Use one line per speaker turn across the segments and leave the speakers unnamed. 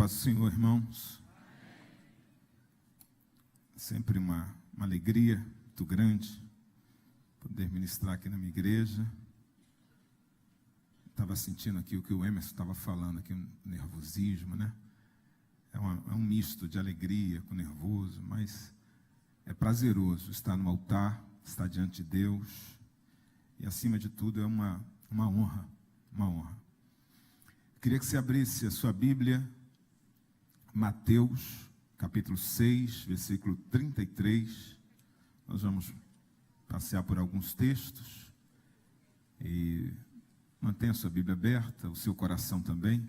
Paz do Senhor, irmãos. Sempre uma alegria muito grande poder ministrar aqui na minha igreja. Estava sentindo aqui o que o Emerson estava falando, aqui um nervosismo, né? É um misto de alegria com nervoso, mas é prazeroso estar no altar, estar diante de Deus. E, acima de tudo, é uma honra, uma honra. Queria que você abrisse a sua Bíblia, Mateus, capítulo 6, versículo 33. Nós vamos passear por alguns textos. E mantenha a sua Bíblia aberta, o seu coração também.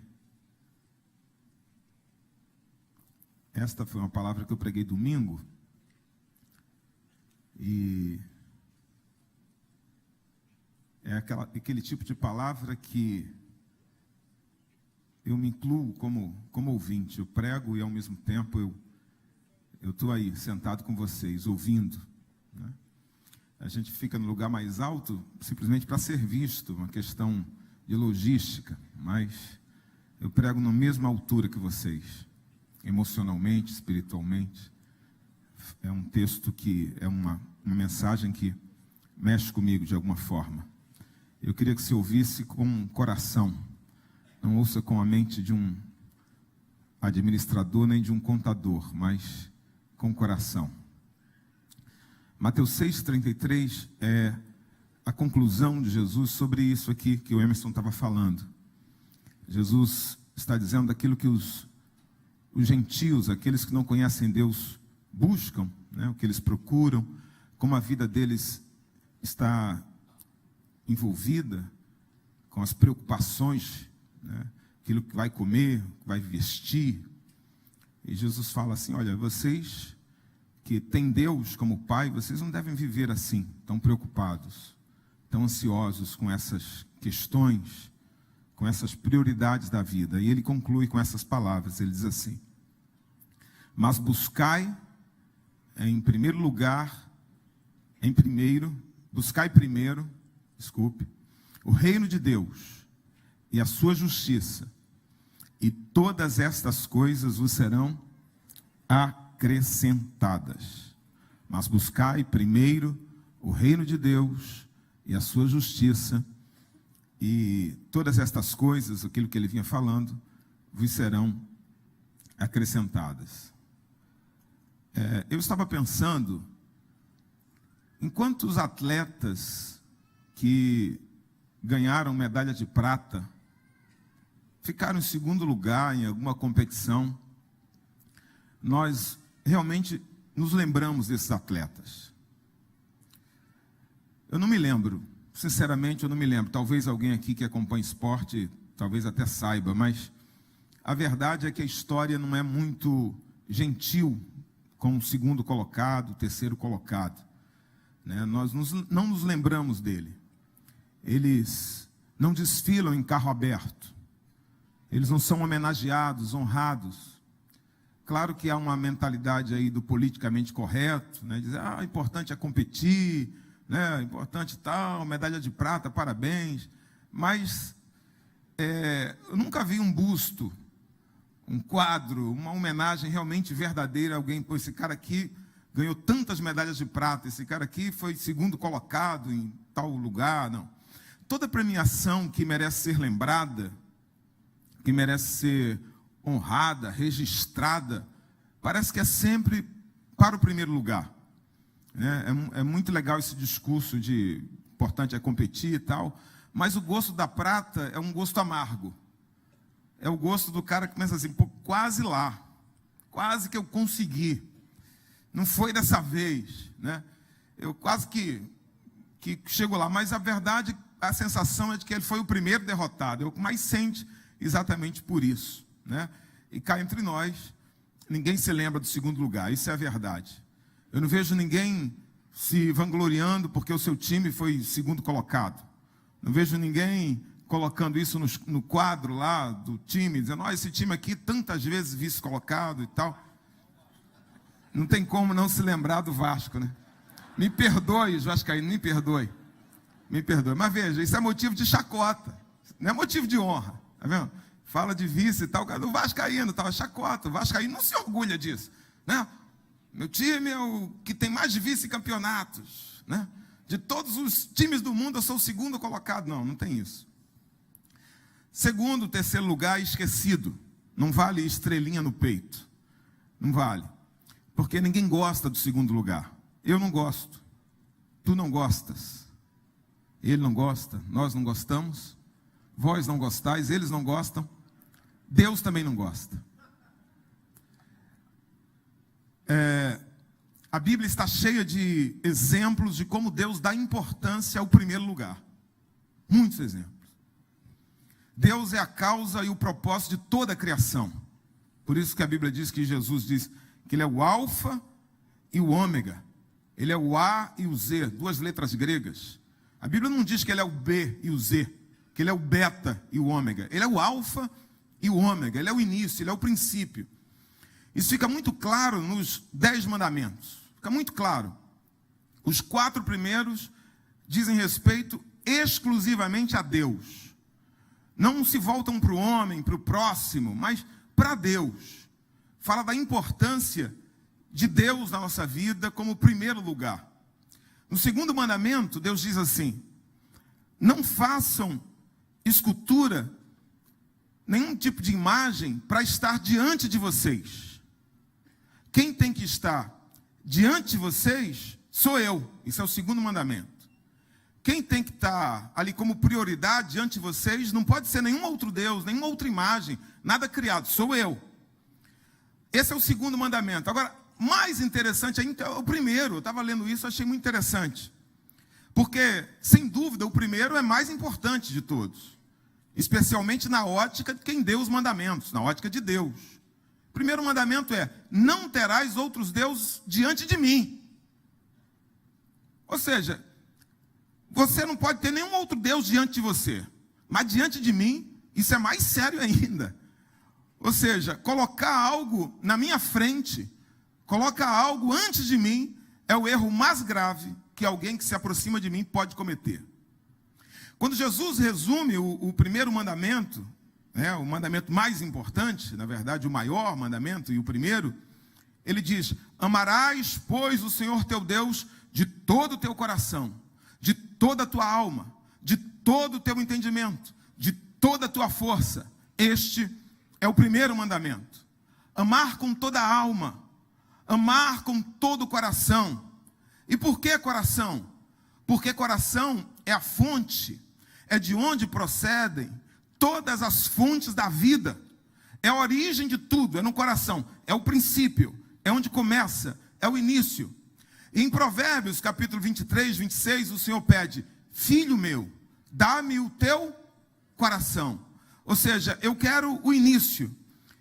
Esta foi uma palavra que eu preguei domingo. E é aquele tipo de palavra que eu me incluo como ouvinte. Eu prego e, ao mesmo tempo, eu estou aí, sentado com vocês, ouvindo, né? A gente fica no lugar mais alto simplesmente para ser visto, uma questão de logística, mas eu prego na mesma altura que vocês, emocionalmente, espiritualmente. É um texto que é uma mensagem que mexe comigo de alguma forma. Eu queria que você ouvisse com o coração, não ouça com a mente de um administrador nem de um contador, mas com o coração. Mateus 6,33 é a conclusão de Jesus sobre isso aqui que o Emerson estava falando. Jesus está dizendo aquilo que os gentios, aqueles que não conhecem Deus, buscam, né, o que eles procuram, como a vida deles está envolvida com as preocupações, né, aquilo que vai comer, que vai vestir. E Jesus fala assim: olha, vocês que têm Deus como Pai, vocês não devem viver assim, tão preocupados, tão ansiosos com essas questões, com essas prioridades da vida. E ele conclui com essas palavras, ele diz assim: mas buscai buscai primeiro, o reino de Deus e a sua justiça, e todas estas coisas vos serão acrescentadas. Mas buscai primeiro o reino de Deus e a sua justiça, e todas estas coisas, aquilo que ele vinha falando, vos serão acrescentadas. Eu estava pensando em quantos atletas que ganharam medalha de prata ficaram em segundo lugar em alguma competição. Nós realmente nos lembramos desses atletas. Eu não me lembro, sinceramente eu não me lembro. Talvez alguém aqui que acompanha esporte, talvez até saiba, mas a verdade é que a história não é muito gentil com o segundo colocado, o terceiro colocado, né? Nós não nos lembramos dele. Eles não desfilam em carro aberto. Eles não são homenageados, honrados. Claro que há uma mentalidade aí do politicamente correto, né? Dizer, o importante é competir, né? Importante tal, medalha de prata, parabéns. Mas eu nunca vi um busto, um quadro, uma homenagem realmente verdadeira a alguém. Pô, esse cara aqui ganhou tantas medalhas de prata, esse cara aqui foi segundo colocado em tal lugar. Não. Toda premiação que merece ser lembrada, que merece ser honrada, registrada, parece que é sempre para o primeiro lugar, né? É muito legal esse discurso de importante é competir e tal, mas o gosto da prata é um gosto amargo. É o gosto do cara que pensa assim, pô, quase lá, quase que eu consegui, não foi dessa vez, né? Eu quase que chego lá, mas a verdade, a sensação é de que ele foi o primeiro derrotado, é o que mais sente exatamente por isso, né? E cá entre nós, ninguém se lembra do segundo lugar, isso é a verdade. Eu não vejo ninguém se vangloriando porque o seu time foi segundo colocado. Não vejo ninguém colocando isso no quadro lá do time, dizendo, esse time aqui tantas vezes vice-colocado e tal. Não tem como não se lembrar do Vasco, né? Me perdoe, vascaíno, me perdoe. Me perdoe. Mas veja, isso é motivo de chacota, não é motivo de honra, tá vendo? Fala de vice e tal. O vascaíno estava chacota. O vascaíno não se orgulha disso, né? Meu time é o que tem mais de vice-campeonatos, né? De todos os times do mundo, eu sou o segundo colocado. Não, não tem isso. Segundo, terceiro lugar, esquecido. Não vale estrelinha no peito. Não vale. Porque ninguém gosta do segundo lugar. Eu não gosto. Tu não gostas. Ele não gosta. Nós não gostamos. Vós não gostais. Eles não gostam. Deus também não gosta. A Bíblia está cheia de exemplos de como Deus dá importância ao primeiro lugar. Muitos exemplos. Deus é a causa e o propósito de toda a criação. Por isso que a Bíblia diz que Jesus diz que Ele é o alfa e o ômega. Ele é o A e o Z, duas letras gregas. A Bíblia não diz que Ele é o B e o Z, que Ele é o beta e o ômega. Ele é o alfa e o ômega. Ele é o início, Ele é o princípio. Isso fica muito claro nos 10 mandamentos. Fica muito claro. Os 4 primeiros dizem respeito exclusivamente a Deus. Não se voltam para o homem, para o próximo, mas para Deus. Fala da importância de Deus na nossa vida como primeiro lugar. No segundo mandamento, Deus diz assim: não façam escultura, nenhum tipo de imagem para estar diante de vocês. Quem tem que estar diante de vocês sou eu. Isso é o segundo mandamento. Quem tem que estar ali como prioridade diante de vocês não pode ser nenhum outro Deus, nenhuma outra imagem, nada criado, sou eu. Esse é o segundo mandamento. Agora, mais interessante ainda é o primeiro. Eu estava lendo isso, achei muito interessante. Porque, sem dúvida, o primeiro é mais importante de todos. Especialmente na ótica de quem deu os mandamentos, na ótica de Deus. O primeiro mandamento é: não terás outros deuses diante de mim. Ou seja, você não pode ter nenhum outro Deus diante de você. Mas diante de mim, isso é mais sério ainda. Ou seja, colocar algo na minha frente, colocar algo antes de mim, é o erro mais grave que alguém que se aproxima de mim pode cometer. Quando Jesus resume o primeiro mandamento, o mandamento mais importante, na verdade o maior mandamento e o primeiro, ele diz: amarás, pois, o Senhor teu Deus de todo o teu coração, de toda a tua alma, de todo o teu entendimento, de toda a tua força. Este é o primeiro mandamento. Amar com toda a alma, amar com todo o coração. E por que coração? Porque coração é a fonte, é de onde procedem todas as fontes da vida. É a origem de tudo, é no coração, é o princípio, é onde começa, é o início. E em Provérbios, capítulo 23, 26, o Senhor pede: filho meu, dá-me o teu coração. Ou seja, eu quero o início,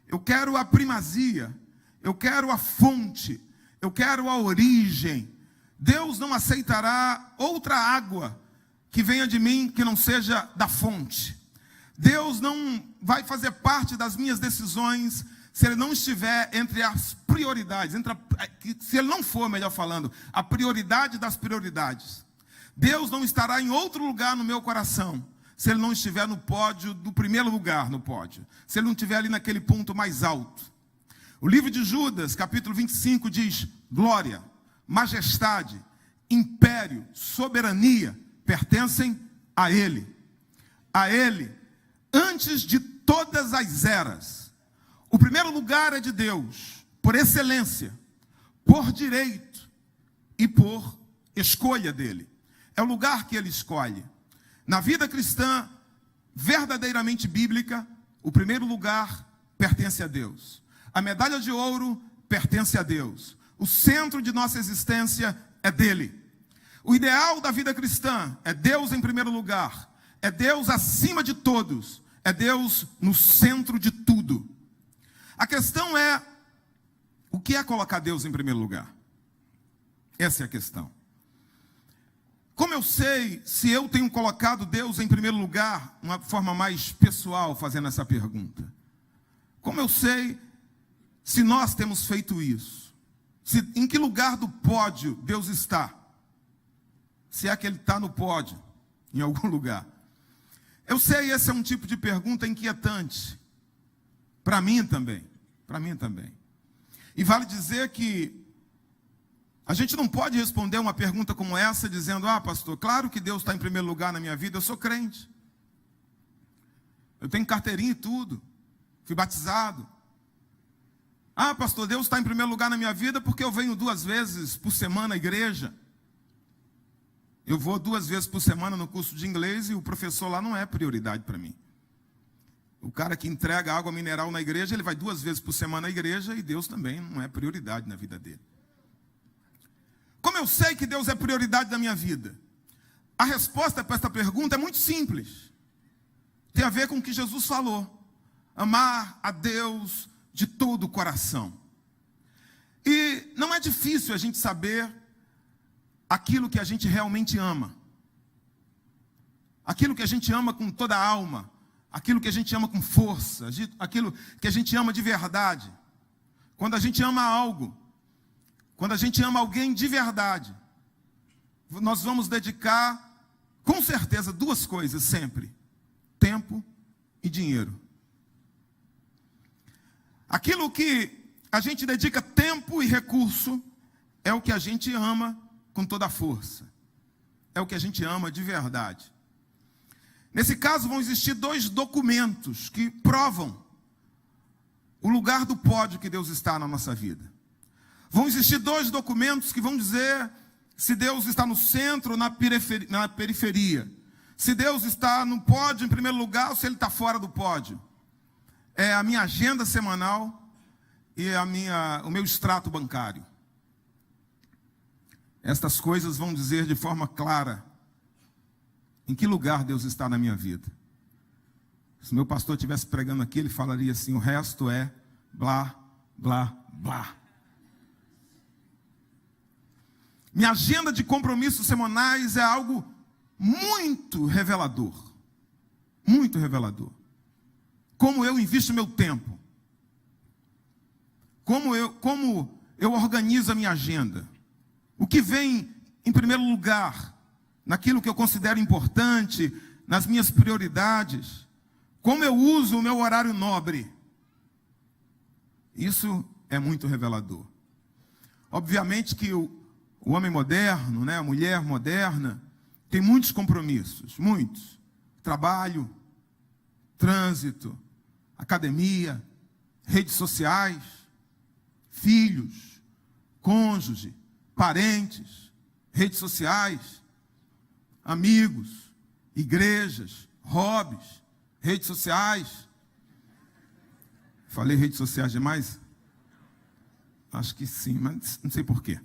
eu quero a primazia, eu quero a fonte, eu quero a origem. Deus não aceitará outra água que venha de mim que não seja da fonte. Deus não vai fazer parte das minhas decisões se Ele não estiver entre as prioridades, se Ele não for, melhor falando, a prioridade das prioridades. Deus não estará em outro lugar no meu coração se Ele não estiver no pódio, do primeiro lugar no pódio, se Ele não estiver ali naquele ponto mais alto. O livro de Judas, capítulo 25, diz: glória, majestade, império, soberania pertencem a Ele. A Ele, antes de todas as eras. O primeiro lugar é de Deus, por excelência, por direito e por escolha dele. É o lugar que Ele escolhe. Na vida cristã, verdadeiramente bíblica, o primeiro lugar pertence a Deus. A medalha de ouro pertence a Deus. O centro de nossa existência é dele. O ideal da vida cristã é Deus em primeiro lugar. É Deus acima de todos. É Deus no centro de tudo. A questão é: o que é colocar Deus em primeiro lugar? Essa é a questão. Como eu sei se eu tenho colocado Deus em primeiro lugar? Uma forma mais pessoal fazendo essa pergunta. Como eu sei se nós temos feito isso? Em que lugar do pódio Deus está? Se é que Ele está no pódio, em algum lugar. Eu sei, esse é um tipo de pergunta inquietante. Para mim também. Para mim também. E vale dizer que a gente não pode responder uma pergunta como essa dizendo: ah, pastor, claro que Deus está em primeiro lugar na minha vida, eu sou crente. Eu tenho carteirinha e tudo. Fui batizado. Ah, pastor, Deus está em primeiro lugar na minha vida porque eu venho 2 vezes por semana à igreja. Eu vou 2 vezes por semana no curso de inglês e o professor lá não é prioridade para mim. O cara que entrega água mineral na igreja, ele vai 2 vezes por semana à igreja e Deus também não é prioridade na vida dele. Como eu sei que Deus é prioridade da minha vida? A resposta para esta pergunta é muito simples. Tem a ver com o que Jesus falou. Amar a Deus de todo o coração. E não é difícil a gente saber aquilo que a gente realmente ama. Aquilo que a gente ama com toda a alma. Aquilo que a gente ama com força. Aquilo que a gente ama de verdade. Quando a gente ama algo, quando a gente ama alguém de verdade, nós vamos dedicar, com certeza, 2 coisas sempre: tempo e dinheiro. Aquilo que a gente dedica tempo e recurso é o que a gente ama com toda a força. É o que a gente ama de verdade. Nesse caso, vão existir 2 documentos que provam o lugar do pódio que Deus está na nossa vida. Vão existir 2 documentos que vão dizer se Deus está no centro ou na periferia. Se Deus está no pódio em primeiro lugar ou se Ele está fora do pódio. É a minha agenda semanal e o meu extrato bancário. Estas coisas vão dizer de forma clara em que lugar Deus está na minha vida. Se meu pastor estivesse pregando aqui, ele falaria assim: o resto é blá, blá, blá. Minha agenda de compromissos semanais é algo muito revelador. Muito revelador. Como eu invisto meu tempo. Como eu organizo a minha agenda. O que vem em primeiro lugar, naquilo que eu considero importante, nas minhas prioridades. Como eu uso o meu horário nobre. Isso é muito revelador. Obviamente que o homem moderno, a mulher moderna, tem muitos compromissos, muitos. Trabalho, trânsito, academia, redes sociais, filhos, cônjuge, parentes, redes sociais, amigos, igrejas, hobbies, redes sociais. Falei redes sociais demais? Acho que sim, mas não sei porquê.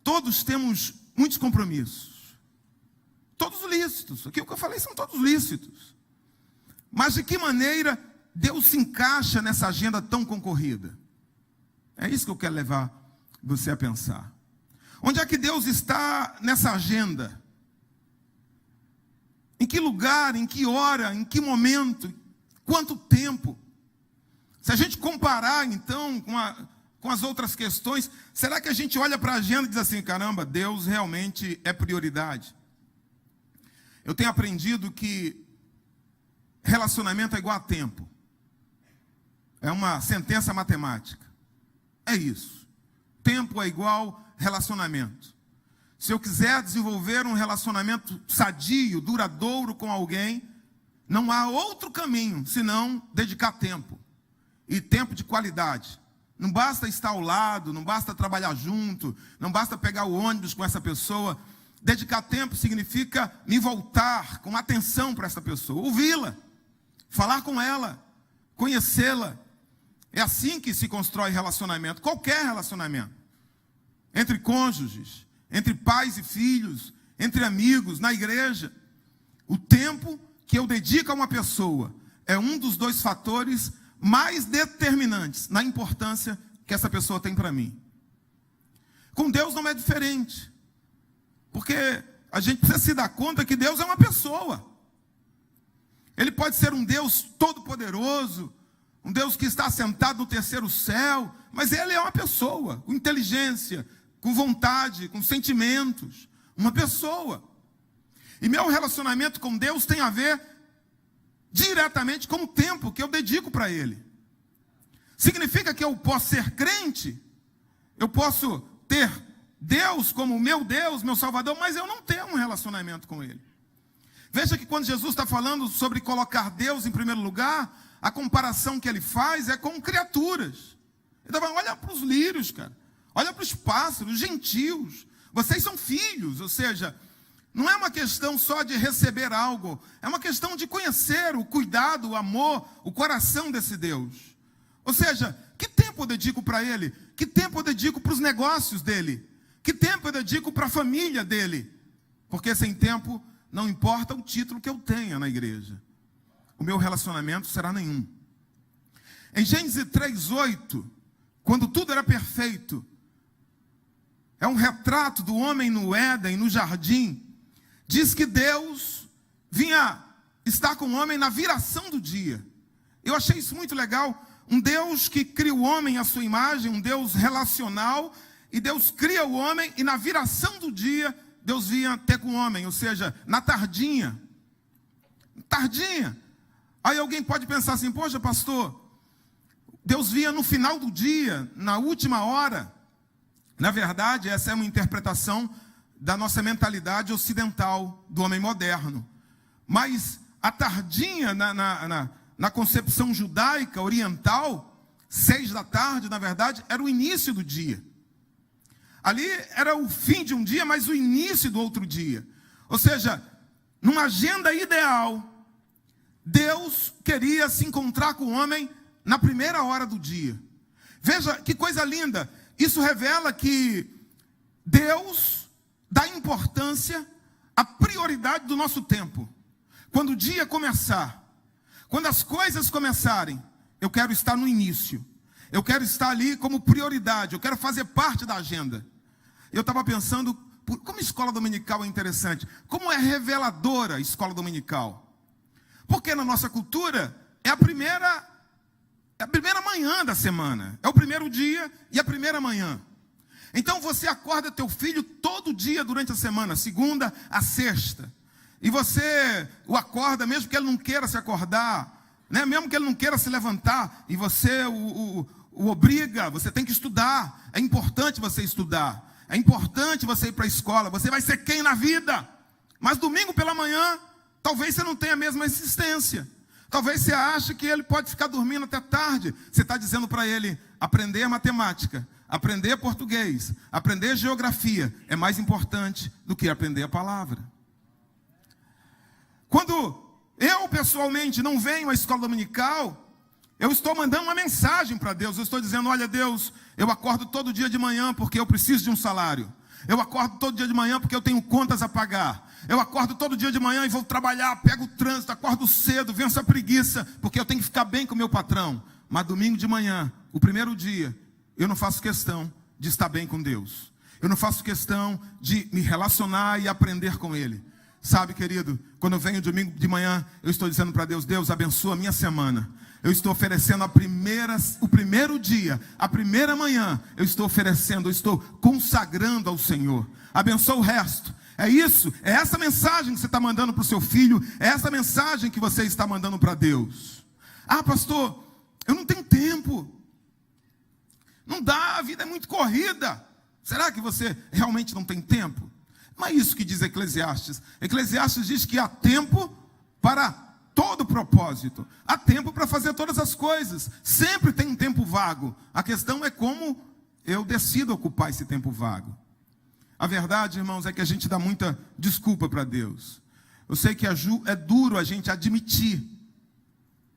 Todos temos muitos compromissos. Todos lícitos. Aquilo que eu falei são todos lícitos. Mas de que maneira Deus se encaixa nessa agenda tão concorrida? É isso que eu quero levar você a pensar. Onde é que Deus está nessa agenda? Em que lugar, em que hora, em que momento, quanto tempo? Se a gente comparar, então, com as outras questões, será que a gente olha para a agenda e diz assim: caramba, Deus realmente é prioridade? Eu tenho aprendido que relacionamento é igual a tempo. É uma sentença matemática. É isso. Tempo é igual relacionamento. Se eu quiser desenvolver um relacionamento sadio, duradouro com alguém, não há outro caminho senão dedicar tempo. E tempo de qualidade. Não basta estar ao lado, não basta trabalhar junto, não basta pegar o ônibus com essa pessoa. Dedicar tempo significa me voltar com atenção para essa pessoa, ouvi-la, falar com ela, conhecê-la. É assim que se constrói relacionamento, qualquer relacionamento. Entre cônjuges, entre pais e filhos, entre amigos, na igreja. O tempo que eu dedico a uma pessoa é um dos 2 fatores mais determinantes na importância que essa pessoa tem para mim. Com Deus não é diferente. Porque a gente precisa se dar conta que Deus é uma pessoa. Ele pode ser um Deus todo-poderoso, um Deus que está sentado no 3º céu, mas Ele é uma pessoa, com inteligência, com vontade, com sentimentos. Uma pessoa. E meu relacionamento com Deus tem a ver diretamente com o tempo que eu dedico para Ele. Significa que eu posso ser crente, eu posso ter Deus como meu Deus, meu Salvador, mas eu não tenho um relacionamento com Ele. Veja que quando Jesus está falando sobre colocar Deus em primeiro lugar, a comparação que Ele faz é com criaturas. Ele está falando, olha para os lírios, cara. Olha para os pássaros, os gentios. Vocês são filhos, ou seja, não é uma questão só de receber algo, é uma questão de conhecer o cuidado, o amor, o coração desse Deus. Ou seja, que tempo eu dedico para Ele? Que tempo eu dedico para os negócios dEle? Que tempo eu dedico para a família dEle? Porque sem tempo, não importa o título que eu tenha na igreja, o meu relacionamento será nenhum. Em Gênesis 3:8, quando tudo era perfeito, é um retrato do homem no Éden, no jardim. Diz que Deus vinha estar com o homem na viração do dia. Eu achei isso muito legal. Um Deus que cria o homem à sua imagem, um Deus relacional, e Deus cria o homem, e na viração do dia, Deus vinha ter com o homem, ou seja, na tardinha. Tardinha. Aí alguém pode pensar assim, poxa pastor, Deus vinha no final do dia, na última hora. Na verdade, essa é uma interpretação da nossa mentalidade ocidental, do homem moderno. Mas a tardinha, na concepção judaica, oriental, 6 da tarde, na verdade, era o início do dia. Ali era o fim de um dia, mas o início do outro dia. Ou seja, numa agenda ideal, Deus queria se encontrar com o homem na primeira hora do dia. Veja que coisa linda. Isso revela que Deus dá importância à prioridade do nosso tempo. Quando o dia começar, quando as coisas começarem, eu quero estar no início. Eu quero estar ali como prioridade, eu quero fazer parte da agenda. Eu estava pensando, como escola dominical é interessante, como é reveladora a escola dominical. Porque na nossa cultura é a primeira manhã da semana, é o primeiro dia e a primeira manhã. Então você acorda teu filho todo dia durante a semana, segunda a sexta. E você o acorda mesmo que ele não queira se acordar, né? Mesmo que ele não queira se levantar, e você o obriga, você tem que estudar. É importante você estudar, é importante você ir para a escola, você vai ser quem na vida. Mas domingo pela manhã, talvez você não tenha a mesma insistência. Talvez você ache que ele pode ficar dormindo até tarde. Você está dizendo para ele, aprender matemática, aprender português, aprender geografia, é mais importante do que aprender a palavra. Quando eu pessoalmente não venho à escola dominical, eu estou mandando uma mensagem para Deus. Eu estou dizendo, olha Deus, eu acordo todo dia de manhã porque eu preciso de um salário. Eu acordo todo dia de manhã porque eu tenho contas a pagar. Eu acordo todo dia de manhã e vou trabalhar, pego o trânsito, acordo cedo, venço a preguiça, porque eu tenho que ficar bem com o meu patrão. Mas domingo de manhã, o primeiro dia, eu não faço questão de estar bem com Deus. Eu não faço questão de me relacionar e aprender com Ele. Sabe, querido, quando eu venho domingo de manhã, eu estou dizendo para Deus, Deus, abençoa a minha semana. Eu estou oferecendo o primeiro dia, a primeira manhã, eu estou oferecendo, eu estou consagrando ao Senhor. Abençoa o resto. É isso, é essa mensagem que você está mandando para o seu filho, é essa mensagem que você está mandando para Deus. Ah, pastor, eu não tenho tempo. Não dá, a vida é muito corrida. Será que você realmente não tem tempo? Não é isso que diz Eclesiastes. Eclesiastes diz que há tempo para todo propósito. Há tempo para fazer todas as coisas. Sempre tem um tempo vago. A questão é como eu decido ocupar esse tempo vago. A verdade, irmãos, é que a gente dá muita desculpa para Deus. Eu sei que é duro a gente admitir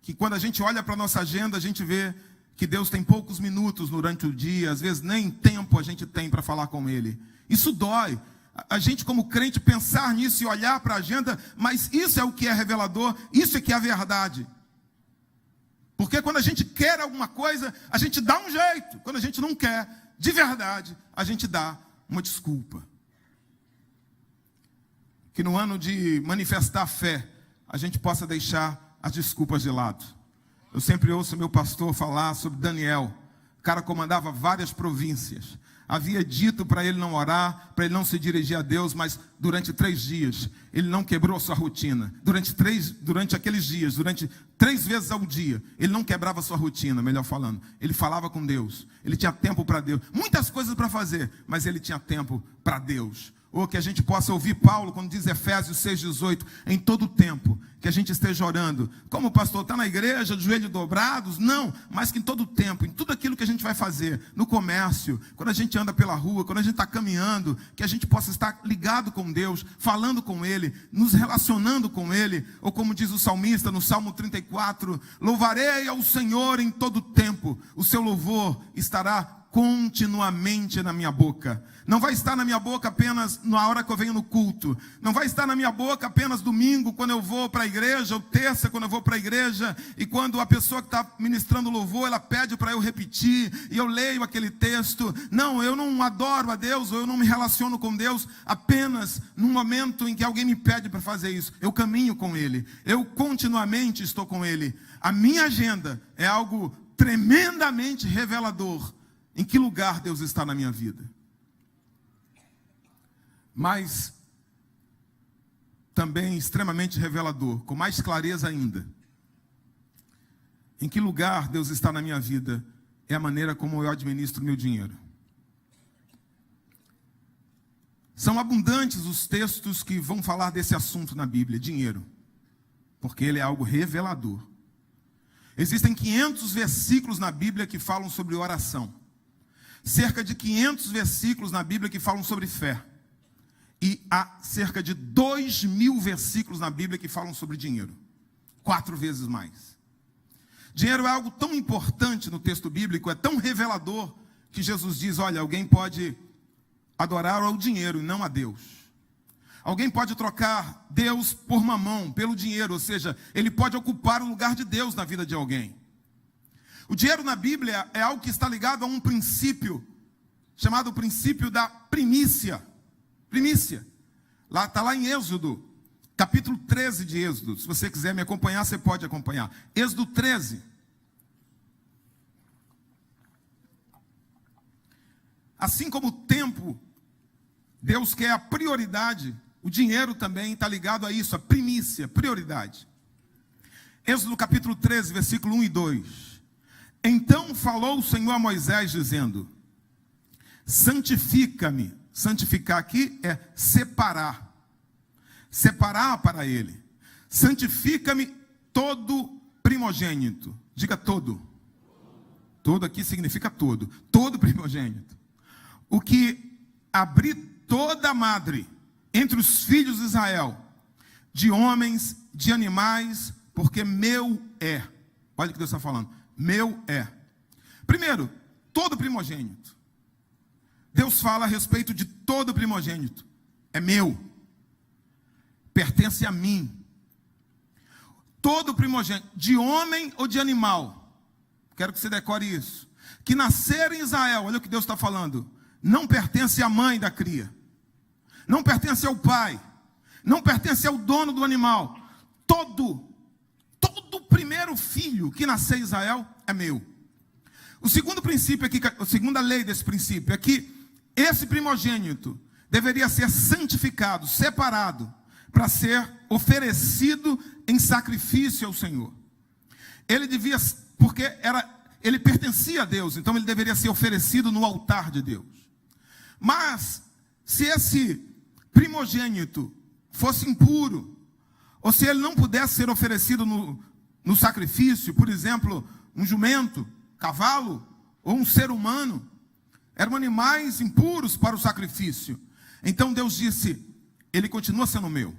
que quando a gente olha para a nossa agenda, a gente vê que Deus tem poucos minutos durante o dia, às vezes nem tempo a gente tem para falar com Ele. Isso dói. A gente como crente pensar nisso e olhar para a agenda, mas isso é o que é revelador, isso é que é a verdade. Porque quando a gente quer alguma coisa, a gente dá um jeito. Quando a gente não quer, de verdade, a gente dá uma desculpa. Que no ano de manifestar fé, a gente possa deixar as desculpas de lado. Eu sempre ouço meu pastor falar sobre Daniel. O cara comandava várias províncias. havia dito para ele não orar, para ele não se dirigir a Deus, mas durante 3 dias, ele não quebrou a sua rotina. Durante aqueles dias, durante 3 vezes ao dia, ele não quebrava a sua rotina, melhor falando. Ele falava com Deus, ele tinha tempo para Deus. Muitas coisas para fazer, mas ele tinha tempo para Deus. Ou que a gente possa ouvir Paulo, quando diz Efésios 6,18, em todo tempo, que a gente esteja orando. Como o pastor está na igreja, de joelhos dobrados? Não, mas que em todo tempo, em tudo aquilo que a gente vai fazer, no comércio, quando a gente anda pela rua, quando a gente está caminhando, que a gente possa estar ligado com Deus, falando com Ele, nos relacionando com Ele. Ou como diz o salmista no Salmo 34, louvarei ao Senhor em todo tempo, o seu louvor estará continuamente na minha boca. Não vai estar na minha boca apenas na hora que eu venho no culto. Não vai estar na minha boca apenas domingo, quando eu vou para a igreja, ou terça, quando eu vou para a igreja, e quando a pessoa que está ministrando louvor, ela pede para eu repetir, e eu leio aquele texto. Não, eu não adoro a Deus, ou eu não me relaciono com Deus apenas num momento em que alguém me pede para fazer isso. Eu caminho com Ele. Eu continuamente estou com Ele. A minha agenda é algo tremendamente revelador. Em que lugar Deus está na minha vida? Mas também extremamente revelador, com mais clareza ainda. Em que lugar Deus está na minha vida é a maneira como eu administro meu dinheiro. São abundantes os textos que vão falar desse assunto na Bíblia, dinheiro, porque ele é algo revelador. Existem 500 versículos na Bíblia que falam sobre oração. Cerca de 500 versículos na Bíblia que falam sobre fé. E há cerca de 2.000 versículos na Bíblia que falam sobre dinheiro. 4 vezes mais. Dinheiro é algo tão importante no texto bíblico, é tão revelador, que Jesus diz, olha, alguém pode adorar ao dinheiro e não a Deus. Alguém pode trocar Deus por mamão, pelo dinheiro, ou seja, ele pode ocupar o lugar de Deus na vida de alguém. O dinheiro na Bíblia é algo que está ligado a um princípio, chamado princípio da primícia. Primícia. Está lá em Êxodo, capítulo 13 de Êxodo. Se você quiser me acompanhar, você pode acompanhar. Êxodo 13. Assim como o tempo, Deus quer a prioridade, o dinheiro também está ligado a isso, a primícia, prioridade. Êxodo capítulo 13, versículo 1 e 2. Então falou o Senhor a Moisés, dizendo, santifica-me. Santificar aqui é separar. Separar para Ele. Santifica-me todo primogênito. Diga todo. Todo aqui significa todo. Todo primogênito. O que abrir toda madre entre os filhos de Israel, de homens, de animais, porque meu é. Olha o que Deus está falando. Meu é. Primeiro, todo primogênito. Deus fala a respeito de todo primogênito. É meu. Pertence a mim. Todo primogênito, de homem ou de animal. Quero que você decore isso. Que nascer em Israel, olha o que Deus está falando. Não pertence à mãe da cria. Não pertence ao pai. Não pertence ao dono do animal. Todo primeiro filho que nascer em Israel é meu. O segundo princípio aqui, a segunda lei desse princípio é que esse primogênito deveria ser santificado, separado, para ser oferecido em sacrifício ao Senhor. Ele devia, porque ele pertencia a Deus, então ele deveria ser oferecido no altar de Deus. Mas, se esse primogênito fosse impuro, ou se ele não pudesse ser oferecido no sacrifício, por exemplo, um jumento, cavalo, ou um ser humano, eram animais impuros para o sacrifício. Então Deus disse, ele continua sendo meu,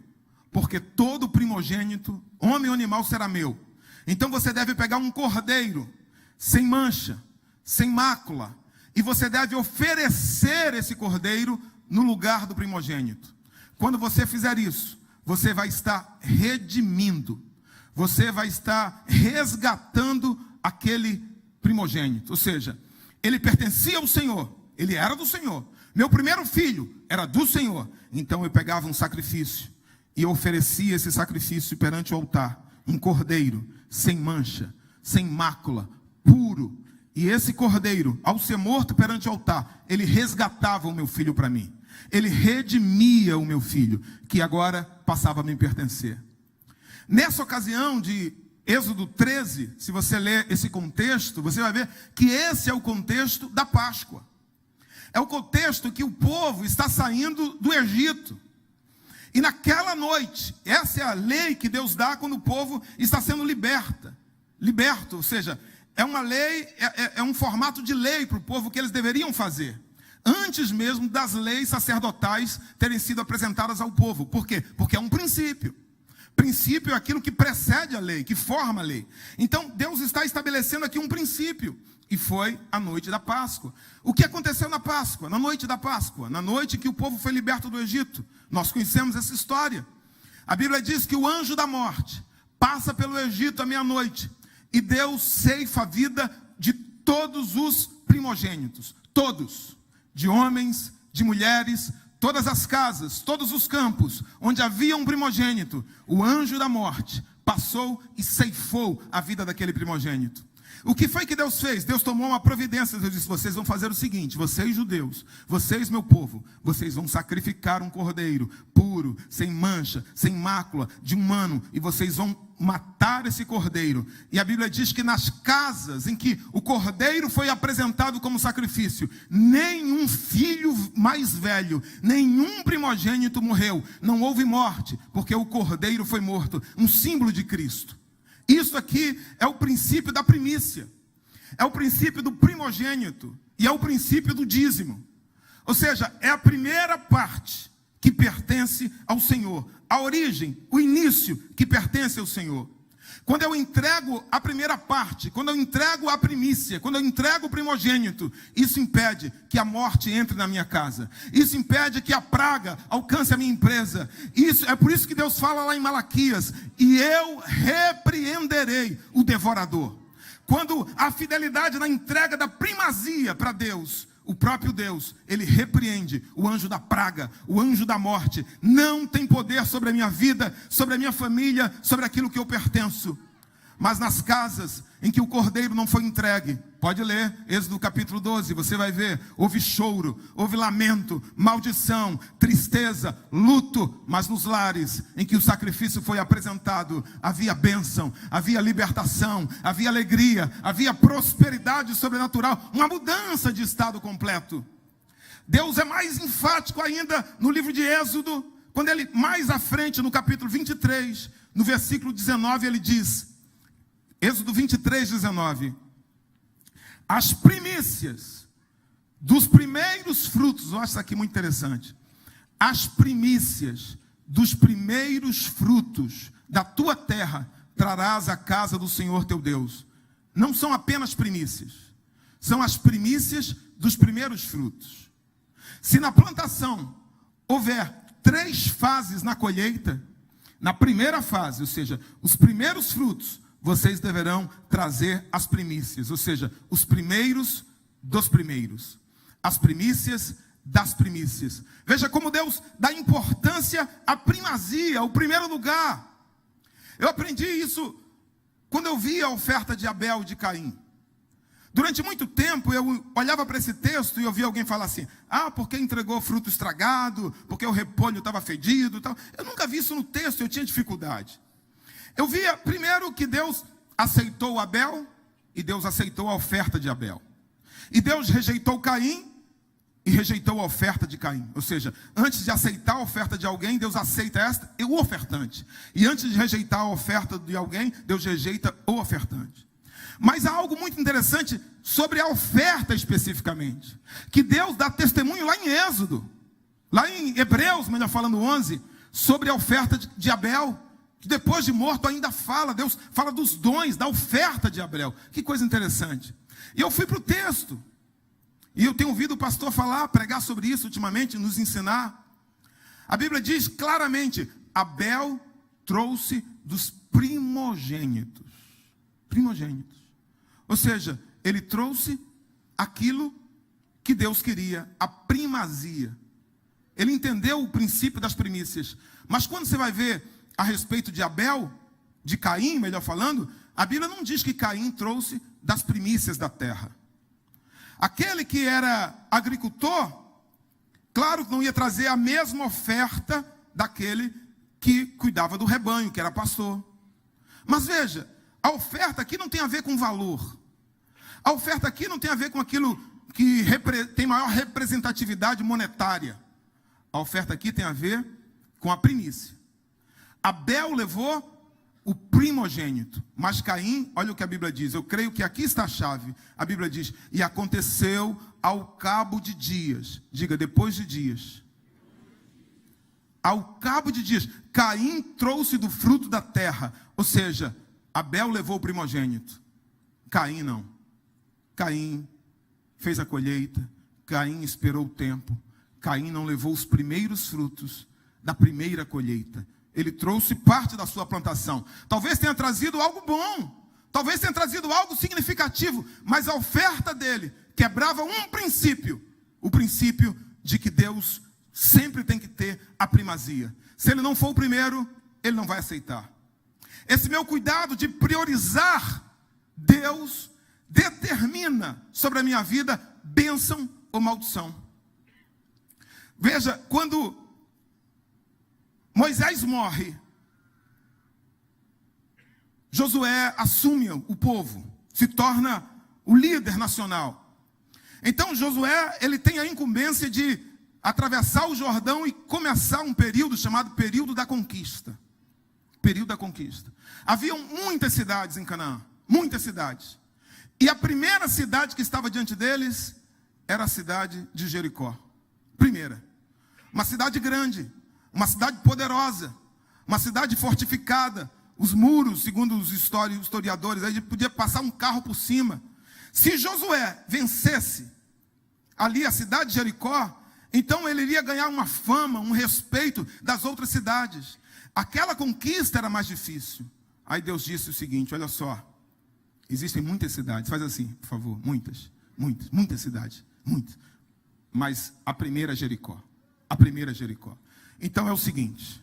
porque todo primogênito, homem ou animal, será meu. Então você deve pegar um cordeiro, sem mancha, sem mácula, e você deve oferecer esse cordeiro no lugar do primogênito. Quando você fizer isso, você vai estar redimindo, você vai estar resgatando aquele primogênito. Ou seja, ele pertencia ao Senhor, ele era do Senhor. Meu primeiro filho era do Senhor. Então eu pegava um sacrifício e oferecia esse sacrifício perante o altar, um cordeiro, sem mancha, sem mácula, puro. E esse cordeiro, ao ser morto perante o altar, ele resgatava o meu filho para mim. Ele redimia o meu filho, que agora passava a me pertencer. Nessa ocasião de Êxodo 13, se você ler esse contexto, você vai ver que esse é o contexto da Páscoa. É o contexto que o povo está saindo do Egito. E naquela noite, essa é a lei que Deus dá quando o povo está sendo liberto, ou seja, é uma lei, é um formato de lei para o povo que eles deveriam fazer, antes mesmo das leis sacerdotais terem sido apresentadas ao povo. Por quê? Porque é um princípio. Princípio é aquilo que precede a lei, que forma a lei. Então, Deus está estabelecendo aqui um princípio. E foi a noite da Páscoa. O que aconteceu na Páscoa? Na noite da Páscoa, na noite que o povo foi liberto do Egito. Nós conhecemos essa história. A Bíblia diz que o anjo da morte passa pelo Egito à meia-noite e Deus ceifa a vida de todos os primogênitos. Todos. De homens, de mulheres, todas as casas, todos os campos, onde havia um primogênito, o anjo da morte passou e ceifou a vida daquele primogênito. O que foi que Deus fez? Deus tomou uma providência. Deus disse: vocês vão fazer o seguinte, vocês judeus, vocês meu povo, vocês vão sacrificar um cordeiro puro, sem mancha, sem mácula, de um ano, e vocês vão matar esse cordeiro. E a Bíblia diz que nas casas em que o cordeiro foi apresentado como sacrifício, nenhum filho mais velho, nenhum primogênito morreu. Não houve morte, porque o cordeiro foi morto, um símbolo de Cristo. Isso aqui é o princípio da primícia, é o princípio do primogênito e é o princípio do dízimo. Ou seja, é a primeira parte que pertence ao Senhor, a origem, o início que pertence ao Senhor. Quando eu entrego a primeira parte, quando eu entrego a primícia, quando eu entrego o primogênito, isso impede que a morte entre na minha casa. Isso impede que a praga alcance a minha empresa. Isso é por isso que Deus fala lá em Malaquias: e eu repreenderei o devorador. Quando a fidelidade na entrega da primazia para Deus, o próprio Deus, ele repreende o anjo da praga, o anjo da morte. Não tem poder sobre a minha vida, sobre a minha família, sobre aquilo que eu pertenço. Mas nas casas em que o cordeiro não foi entregue, pode ler Êxodo capítulo 12, você vai ver, houve choro, houve lamento, maldição, tristeza, luto. Mas nos lares em que o sacrifício foi apresentado, havia bênção, havia libertação, havia alegria, havia prosperidade sobrenatural, uma mudança de estado completo. Deus é mais enfático ainda no livro de Êxodo, quando ele, mais à frente, no capítulo 23, no versículo 19, ele diz, Êxodo 23, 19, as primícias dos primeiros frutos, eu acho isso aqui muito interessante, as primícias dos primeiros frutos da tua terra trarás à casa do Senhor teu Deus. Não são apenas primícias, são as primícias dos primeiros frutos. Se na plantação houver 3 fases na colheita, na primeira fase, ou seja, os primeiros frutos, vocês deverão trazer as primícias, ou seja, os primeiros dos primeiros, as primícias das primícias. Veja como Deus dá importância à primazia, ao primeiro lugar. Eu aprendi isso quando eu vi a oferta de Abel e de Caim. Durante muito tempo eu olhava para esse texto e eu via alguém falar assim: porque entregou fruto estragado, porque o repolho estava fedido e tal. Eu nunca vi isso no texto, eu tinha dificuldade. Eu via primeiro que Deus aceitou Abel e Deus aceitou a oferta de Abel. E Deus rejeitou Caim e rejeitou a oferta de Caim. Ou seja, antes de aceitar a oferta de alguém, Deus aceita esta e o ofertante. E antes de rejeitar a oferta de alguém, Deus rejeita o ofertante. Mas há algo muito interessante sobre a oferta especificamente, que Deus dá testemunho lá em Êxodo, lá em Hebreus, melhor falando 11, sobre a oferta de Abel. Depois de morto ainda fala, Deus fala dos dons, da oferta de Abel. Que coisa interessante. E eu fui para o texto, e eu tenho ouvido o pastor pregar sobre isso ultimamente, nos ensinar. A Bíblia diz claramente, Abel trouxe dos primogênitos. Primogênitos. Ou seja, ele trouxe aquilo que Deus queria, a primazia. Ele entendeu o princípio das primícias. Mas quando você vai ver a respeito de Abel, de Caim, melhor falando, a Bíblia não diz que Caim trouxe das primícias da terra. Aquele que era agricultor, claro que não ia trazer a mesma oferta daquele que cuidava do rebanho, que era pastor. Mas veja, a oferta aqui não tem a ver com valor. A oferta aqui não tem a ver com aquilo que tem maior representatividade monetária. A oferta aqui tem a ver com a primícia. Abel levou o primogênito, mas Caim, olha o que a Bíblia diz, eu creio que aqui está a chave. A Bíblia diz, e aconteceu ao cabo de dias, diga, depois de dias. Ao cabo de dias, Caim trouxe do fruto da terra, ou seja, Abel levou o primogênito, Caim não. Caim fez a colheita, Caim esperou o tempo, Caim não levou os primeiros frutos da primeira colheita. Ele trouxe parte da sua plantação. Talvez tenha trazido algo bom, talvez tenha trazido algo significativo, mas a oferta dele quebrava um princípio, o princípio de que Deus sempre tem que ter a primazia. Se ele não for o primeiro, ele não vai aceitar. Esse meu cuidado de priorizar Deus determina sobre a minha vida bênção ou maldição. Veja, quando Moisés morre, Josué assume o povo, se torna o líder nacional. Então Josué, ele tem a incumbência de atravessar o Jordão e começar um período chamado período da conquista. Período da conquista. Haviam muitas cidades em Canaã, muitas cidades. E a primeira cidade que estava diante deles era a cidade de Jericó. Primeira. Uma cidade grande, uma cidade poderosa, uma cidade fortificada. Os muros, segundo os historiadores, aí podia passar um carro por cima. Se Josué vencesse ali a cidade de Jericó, então ele iria ganhar uma fama, um respeito das outras cidades. Aquela conquista era mais difícil. Aí Deus disse o seguinte, olha só. Existem muitas cidades, faz assim, por favor, muitas cidades, muitas. Mas a primeira é Jericó, a primeira é Jericó. Então é o seguinte,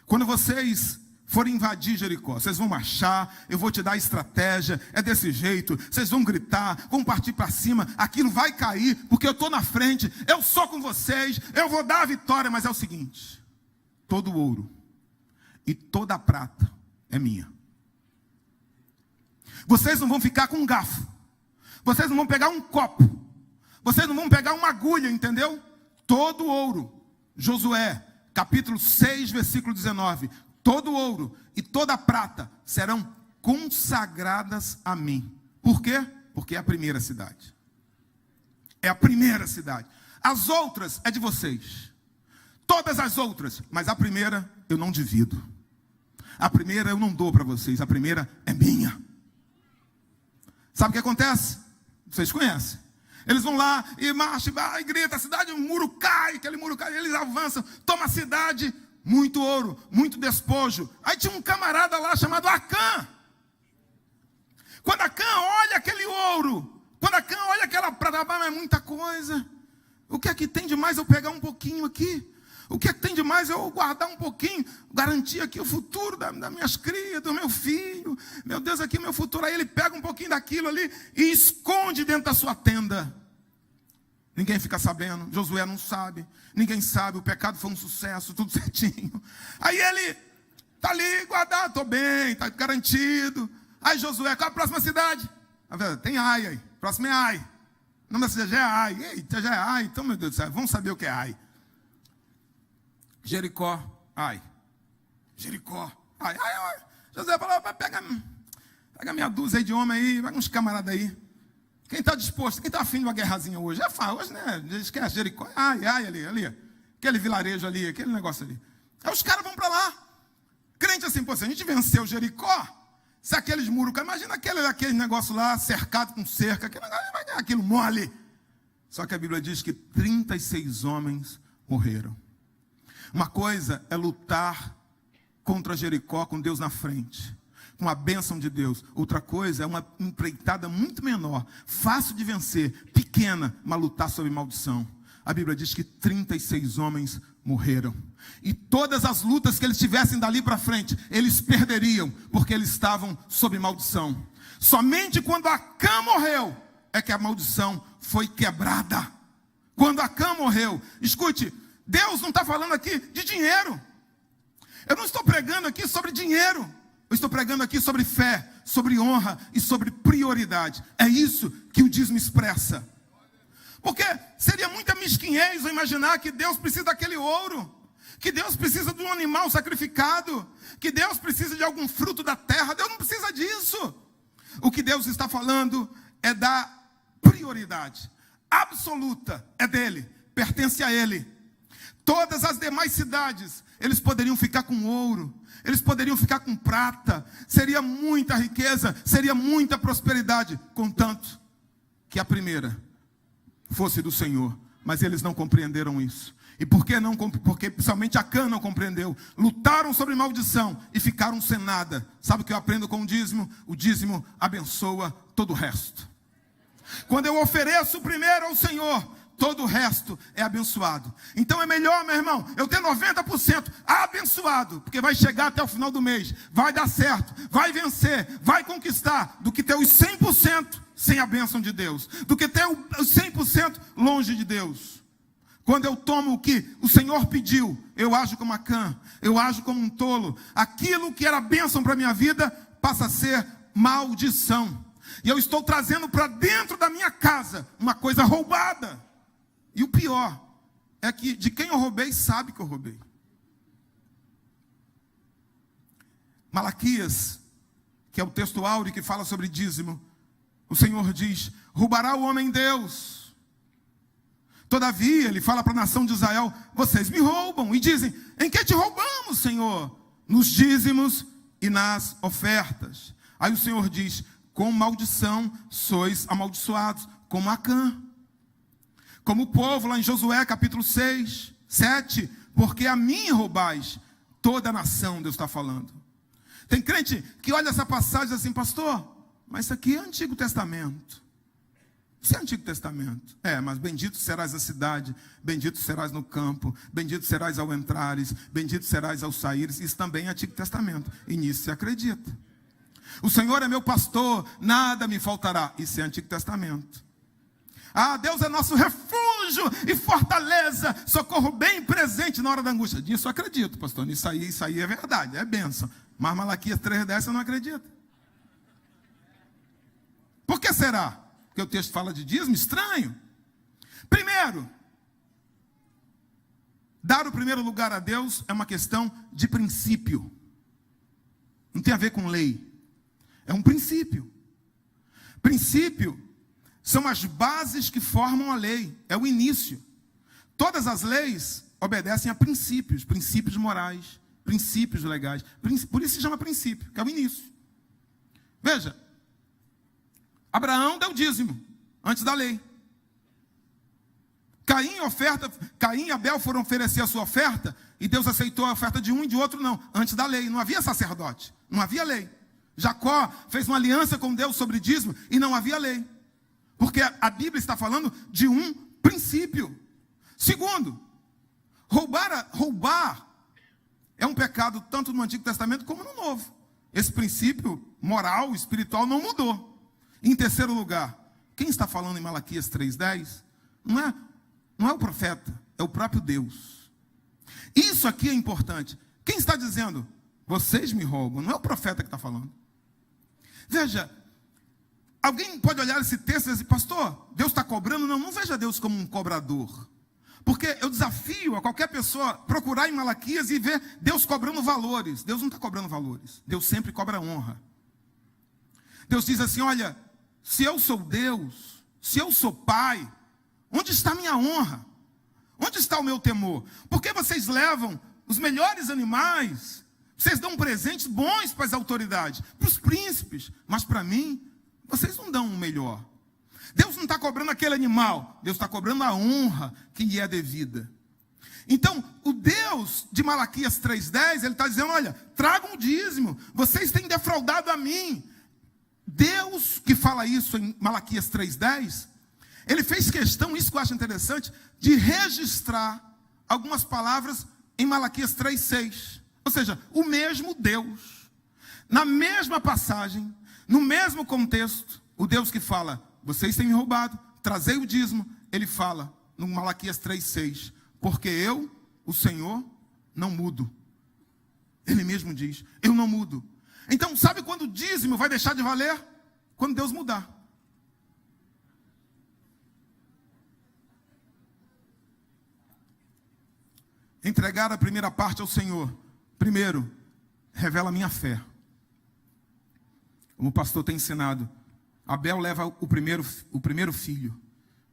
quando vocês forem invadir Jericó, vocês vão marchar, eu vou te dar estratégia, é desse jeito, vocês vão gritar, vão partir para cima, aquilo vai cair, porque eu estou na frente, eu sou com vocês, eu vou dar a vitória, mas é o seguinte, todo o ouro e toda a prata é minha. Vocês não vão ficar com um garfo. Vocês não vão pegar um copo. Vocês não vão pegar uma agulha, entendeu? Todo ouro. Josué, capítulo 6, versículo 19. Todo ouro e toda prata serão consagradas a mim. Por quê? Porque é a primeira cidade. É a primeira cidade. As outras é de vocês. Todas as outras. Mas a primeira eu não divido. A primeira eu não dou para vocês. A primeira é minha. Sabe o que acontece? Vocês conhecem. Eles vão lá e marcham, e grita, a cidade, o muro cai, aquele muro cai, eles avançam, toma a cidade, muito ouro, muito despojo. Aí tinha um camarada lá chamado Acã. Quando Acã olha aquele ouro, quando Acã olha aquela prata, é muita coisa. O que é que tem de mais eu pegar um pouquinho aqui? O que é que tem de mais eu guardar um pouquinho, garantir aqui o futuro das minhas crias, do meu filho, meu Deus, aqui meu futuro. Aí ele pega um pouquinho daquilo ali e esconde dentro da sua tenda. Ninguém fica sabendo, Josué não sabe, ninguém sabe, o pecado foi um sucesso, tudo certinho. Aí ele está ali guardado, estou bem, está garantido. Aí Josué, qual a próxima cidade? Tem Ai aí, próxima é Ai. O nome da cidade já é Ai. Eita, já é Ai, então meu Deus do céu, vamos saber o que é Ai. Jericó, Ai. Jericó, Ai. José falou, pega meia dúzia aí de homem aí, pega uns camaradas aí. Quem está disposto, quem está afim de uma guerrazinha hoje? É fácil, hoje, né? Esquece Jericó, Ai, ali. Aquele vilarejo ali, aquele negócio ali. Aí os caras vão para lá. Crente assim, pô, se a gente venceu Jericó, se aqueles muros, imagina aquele negócio lá, cercado com cerca, aquilo mole. Só que a Bíblia diz que 36 homens morreram. Uma coisa é lutar contra Jericó com Deus na frente, com a bênção de Deus. Outra coisa é uma empreitada muito menor, fácil de vencer, pequena, mas lutar sob maldição. A Bíblia diz que 36 homens morreram. E todas as lutas que eles tivessem dali para frente, eles perderiam, porque eles estavam sob maldição. Somente quando Acã morreu, é que a maldição foi quebrada. Quando Acã morreu, escute, Deus não está falando aqui de dinheiro. Eu não estou pregando aqui sobre dinheiro. Eu estou pregando aqui sobre fé, sobre honra e sobre prioridade. É isso que o dízimo expressa. Porque seria muita mesquinhez eu imaginar que Deus precisa daquele ouro, que Deus precisa de um animal sacrificado, que Deus precisa de algum fruto da terra. Deus não precisa disso. O que Deus está falando é da prioridade absoluta, é dele, pertence a ele. Todas as demais cidades, eles poderiam ficar com ouro, eles poderiam ficar com prata, seria muita riqueza, seria muita prosperidade, contanto que a primeira fosse do Senhor. Mas eles não compreenderam isso. E por que não? Porque somente Acã não compreendeu. Lutaram sobre maldição e ficaram sem nada. Sabe o que eu aprendo com o dízimo? O dízimo abençoa todo o resto. Quando eu ofereço primeiro ao Senhor, todo o resto é abençoado. Então é melhor, meu irmão, eu ter 90% abençoado, porque vai chegar até o final do mês, vai dar certo, vai vencer, vai conquistar, do que ter os 100% sem a bênção de Deus, do que ter os 100% longe de Deus. Quando eu tomo o que o Senhor pediu, eu ajo como Acã, eu ajo como um tolo. Aquilo que era bênção para a minha vida passa a ser maldição. E eu estou trazendo para dentro da minha casa uma coisa roubada. E o pior é que de quem eu roubei, sabe que eu roubei. Malaquias, que é o texto áureo que fala sobre dízimo, o Senhor diz: roubará o homem Deus. Todavia, ele fala para a nação de Israel: vocês me roubam. E dizem: em que te roubamos, Senhor? Nos dízimos e nas ofertas. Aí o Senhor diz: com maldição sois amaldiçoados, como Acã. Como o povo lá em Josué capítulo 6, 7, porque a mim roubais, toda a nação, Deus está falando. Tem crente que olha essa passagem e diz assim: pastor, mas isso aqui é Antigo Testamento. Isso é Antigo Testamento. É, mas bendito serás a cidade, bendito serás no campo, bendito serás ao entrares, bendito serás ao saíres. Isso também é Antigo Testamento, e nisso se acredita. O Senhor é meu pastor, nada me faltará. Isso é Antigo Testamento. Ah, Deus é nosso refúgio e fortaleza, socorro bem presente na hora da angústia. Disso eu acredito, pastor. Isso aí é verdade, é bênção. Mas Malaquias 3:10 eu não acredito. Por que será? Porque o texto fala de dízimo, estranho. Primeiro, dar o primeiro lugar a Deus é uma questão de princípio. Não tem a ver com lei. É um princípio. Princípio são as bases que formam a lei. É o início. Todas as leis obedecem a princípios. Princípios morais. Princípios legais. Por isso se chama princípio, que é o início. Veja. Abraão deu dízimo antes da lei. Caim e Abel foram oferecer a sua oferta e Deus aceitou a oferta de um e de outro não. Antes da lei. Não havia sacerdote. Não havia lei. Jacó fez uma aliança com Deus sobre dízimo e não havia lei. Porque a Bíblia está falando de um princípio. Segundo, roubar é um pecado tanto no Antigo Testamento como no Novo. Esse princípio moral, espiritual não mudou. Em terceiro lugar, quem está falando em Malaquias 3:10 não é o profeta, é o próprio Deus. Isso aqui é importante. Quem está dizendo, vocês me roubam, não é o profeta que está falando. Veja, alguém pode olhar esse texto e dizer, pastor, Deus está cobrando? Não veja Deus como um cobrador. Porque eu desafio a qualquer pessoa procurar em Malaquias e ver Deus cobrando valores. Deus não está cobrando valores. Deus sempre cobra honra. Deus diz assim, olha, se eu sou Deus, se eu sou pai, onde está a minha honra? Onde está o meu temor? Porque vocês levam os melhores animais, vocês dão presentes bons para as autoridades, para os príncipes, mas para mim, vocês não dão o melhor. Deus não está cobrando aquele animal, Deus está cobrando a honra que lhe é devida. Então, o Deus de Malaquias 3:10, ele está dizendo, olha, tragam o dízimo, vocês têm defraudado a mim. Deus que fala isso em Malaquias 3:10, ele fez questão, isso que eu acho interessante, de registrar algumas palavras em Malaquias 3:6. Ou seja, o mesmo Deus, na mesma passagem, no mesmo contexto, o Deus que fala, vocês têm me roubado, trazei o dízimo. Ele fala no Malaquias 3:6, porque eu, o Senhor, não mudo. Ele mesmo diz, eu não mudo. Então, sabe quando o dízimo vai deixar de valer? Quando Deus mudar. Entregar a primeira parte ao Senhor. Primeiro, revela a minha fé. Como o pastor tem ensinado, Abel leva o primeiro filho.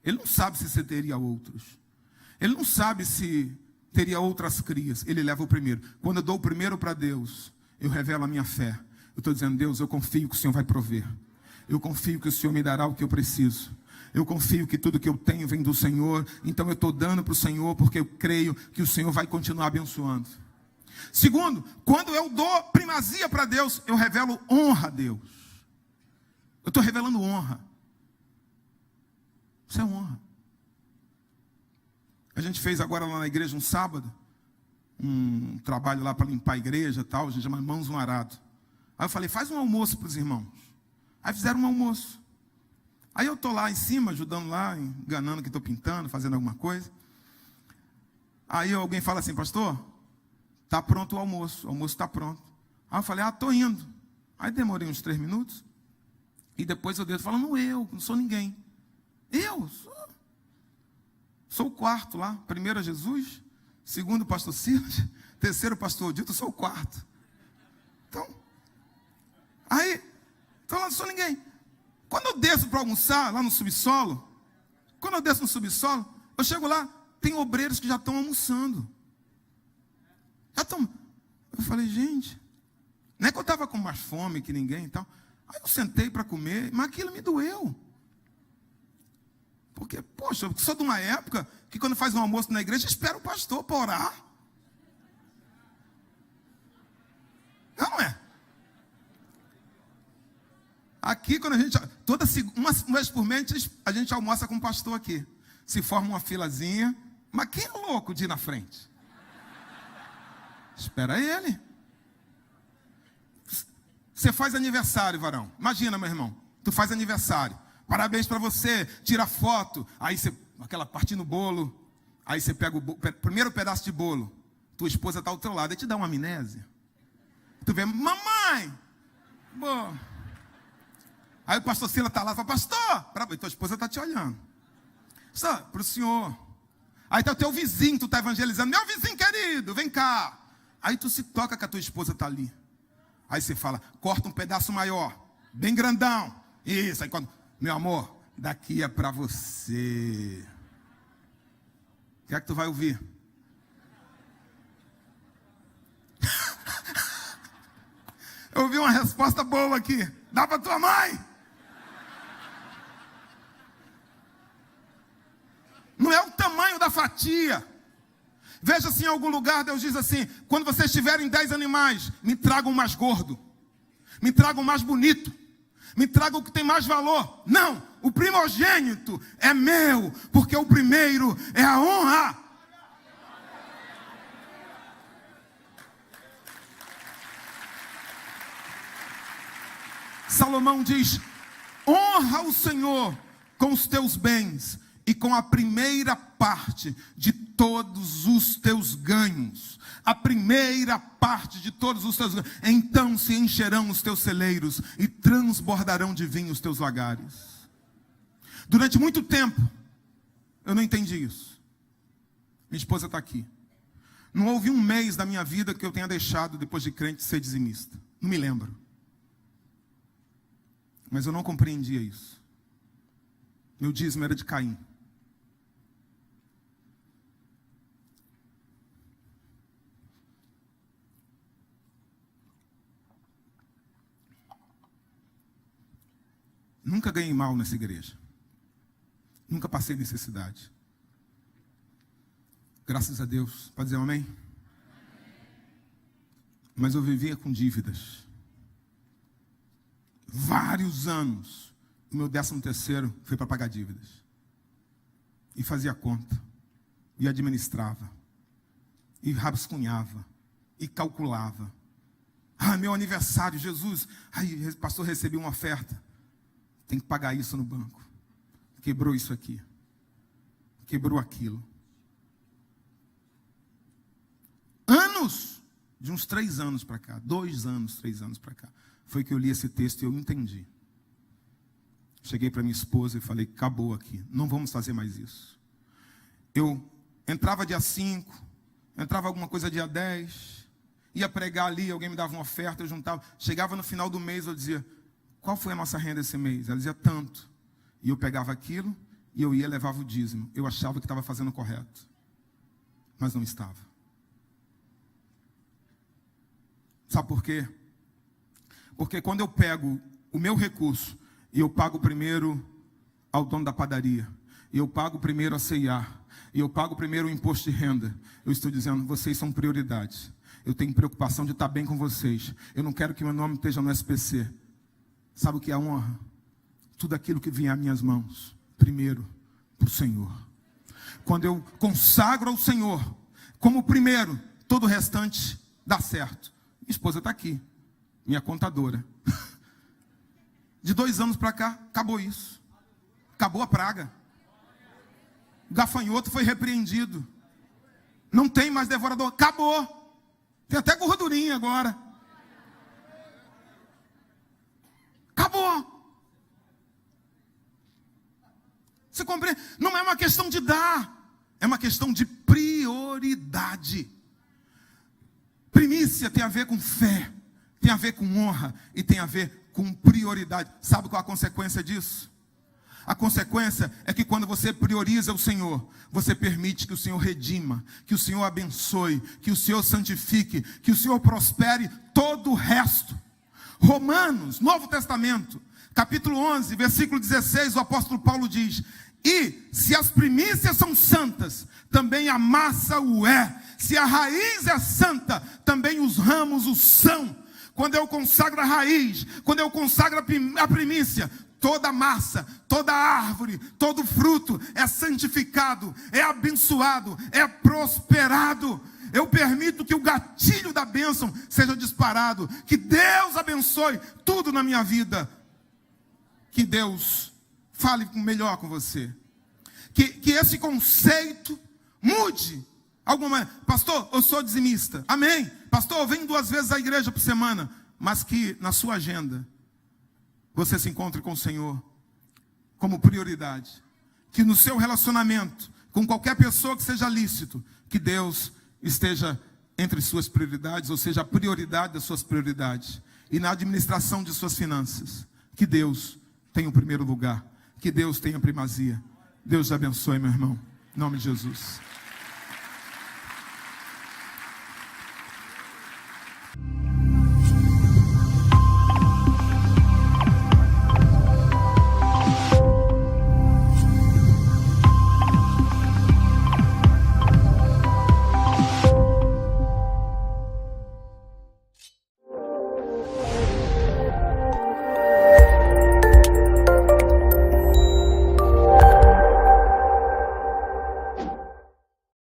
Ele não sabe se você teria outros. Ele não sabe se teria outras crias. Ele leva o primeiro. Quando eu dou o primeiro para Deus, eu revelo a minha fé. Eu estou dizendo, Deus, eu confio que o Senhor vai prover. Eu confio que o Senhor me dará o que eu preciso. Eu confio que tudo que eu tenho vem do Senhor. Então eu estou dando para o Senhor porque eu creio que o Senhor vai continuar abençoando. Segundo, quando eu dou primazia para Deus, eu revelo honra a Deus. Eu estou revelando honra. Isso é honra. A gente fez agora lá na igreja um sábado, um trabalho lá para limpar a igreja e tal, a gente chama Mãos no Arado. Aí eu falei, faz um almoço para os irmãos. Aí fizeram um almoço. Aí eu estou lá em cima, ajudando lá, enganando que estou pintando, fazendo alguma coisa. Aí alguém fala assim, pastor, está pronto o almoço está pronto. Aí eu falei, estou indo. Aí demorei uns 3 minutos, e depois eu Deus falando, eu não sou ninguém. Eu sou o quarto lá. Primeiro é Jesus, segundo o pastor Silas, terceiro o pastor Dito, eu sou o quarto. Então, aí, eu não sou ninguém. Quando eu desço para almoçar lá no subsolo, eu chego lá, tem obreiros que já estão almoçando. Eu falei, gente, não é que eu estava com mais fome que ninguém e tal. Aí eu sentei para comer, mas aquilo me doeu. Porque, poxa, eu sou de uma época que quando faz um almoço na igreja, espera o pastor para orar. Não é? Aqui, quando a gente, uma vez por mês, a gente almoça com o pastor aqui. Se forma uma filazinha, mas quem é louco de ir na frente? Espera ele. Você faz aniversário, varão. Imagina, meu irmão, tu faz aniversário. Parabéns para você, tira foto. Aí você, aquela partindo o bolo. Aí você pega o primeiro pedaço de bolo. Tua esposa está ao teu lado, aí te dá uma amnésia. Tu vê, mamãe! Bom. Aí o pastor Sila está lá e fala, pastor! Tua esposa está te olhando. Para o senhor. Aí está o teu vizinho, tu está evangelizando. Meu vizinho querido, vem cá. Aí tu se toca que a tua esposa está ali. Aí você fala, corta um pedaço maior, bem grandão. Isso, aí quando... Meu amor, daqui é para você. O que é que tu vai ouvir? Eu ouvi uma resposta boa aqui. Dá para tua mãe? Não é o tamanho da fatia. Veja se em algum lugar Deus diz assim, quando vocês tiverem 10 animais, me tragam o mais gordo. Me tragam o mais bonito. Me traga o que tem mais valor. Não, o primogênito é meu, porque o primeiro é a honra. Salomão diz, honra o Senhor com os teus bens e com a primeira parte de todos os teus ganhos. A primeira parte de todos os teus ganhos. Então se encherão os teus celeiros e transbordarão de vinho os teus lagares. Durante muito tempo, eu não entendi isso. Minha esposa está aqui. Não houve um mês da minha vida que eu tenha deixado, depois de crente, ser dizimista. Não me lembro. Mas eu não compreendia isso. Meu dízimo era de Caim. Nunca ganhei mal nessa igreja. Nunca passei necessidade. Graças a Deus. Pode dizer um amém? Mas eu vivia com dívidas. Vários anos. O meu 13º foi para pagar dívidas. E fazia conta. E administrava. E rascunhava. E calculava. Meu aniversário, Jesus. Pastor, recebi uma oferta. Tem que pagar isso no banco. quebrou isso aqui, quebrou aquilo. Anos, de uns 3 anos para cá, 2 anos, 3 anos para cá, foi que eu li esse texto e eu entendi. Cheguei para minha esposa e falei, acabou aqui, não vamos fazer mais isso. Eu entrava dia 5, entrava alguma coisa dia 10, ia pregar ali, alguém me dava uma oferta, eu juntava. Chegava no final do mês, eu dizia, qual foi a nossa renda esse mês? Ela dizia, tanto. E eu pegava aquilo e eu ia, levava o dízimo. Eu achava que estava fazendo correto, mas não estava. Sabe por quê? Porque quando eu pego o meu recurso e eu pago primeiro ao dono da padaria, e eu pago primeiro a C&A, e eu pago primeiro o imposto de renda, eu estou dizendo, vocês são prioridades. Eu tenho preocupação de estar bem com vocês. Eu não quero que meu nome esteja no SPC. Sabe o que é a honra? Tudo aquilo que vier às minhas mãos, primeiro para o Senhor. Quando eu consagro ao Senhor como primeiro, todo o restante dá certo. Minha esposa está aqui, minha contadora. De 2 anos para cá, acabou isso. Acabou a praga. O gafanhoto foi repreendido. Não tem mais devorador. Acabou. Tem até gordurinha agora. Acabou. Você compreende? Não é uma questão de dar. É uma questão de prioridade. Primícia tem a ver com fé. Tem a ver com honra. E tem a ver com prioridade. Sabe qual a consequência disso? A consequência é que quando você prioriza o Senhor, você permite que o Senhor redima, que o Senhor abençoe, que o Senhor santifique, que o Senhor prospere todo o resto. Romanos, Novo Testamento, capítulo 11, versículo 16, o apóstolo Paulo diz, e se as primícias são santas, também a massa o é. Se a raiz é santa, também os ramos o são. Quando eu consagro a raiz, quando eu consagro a primícia, toda massa, toda árvore, todo fruto é santificado, é abençoado, é prosperado. Eu permito que o gatilho da bênção seja disparado. Que Deus abençoe tudo na minha vida. Que Deus fale melhor com você. Que esse conceito mude. Alguma maneira. Pastor, eu sou dizimista. Amém. Pastor, eu venho 2 vezes à igreja por semana. Mas que na sua agenda você se encontre com o Senhor como prioridade. Que no seu relacionamento com qualquer pessoa que seja lícito, que Deus esteja entre suas prioridades, ou seja, a prioridade das suas prioridades. E na administração de suas finanças, que Deus tenha o primeiro lugar. Que Deus tenha primazia. Deus te abençoe, meu irmão. Em nome de Jesus.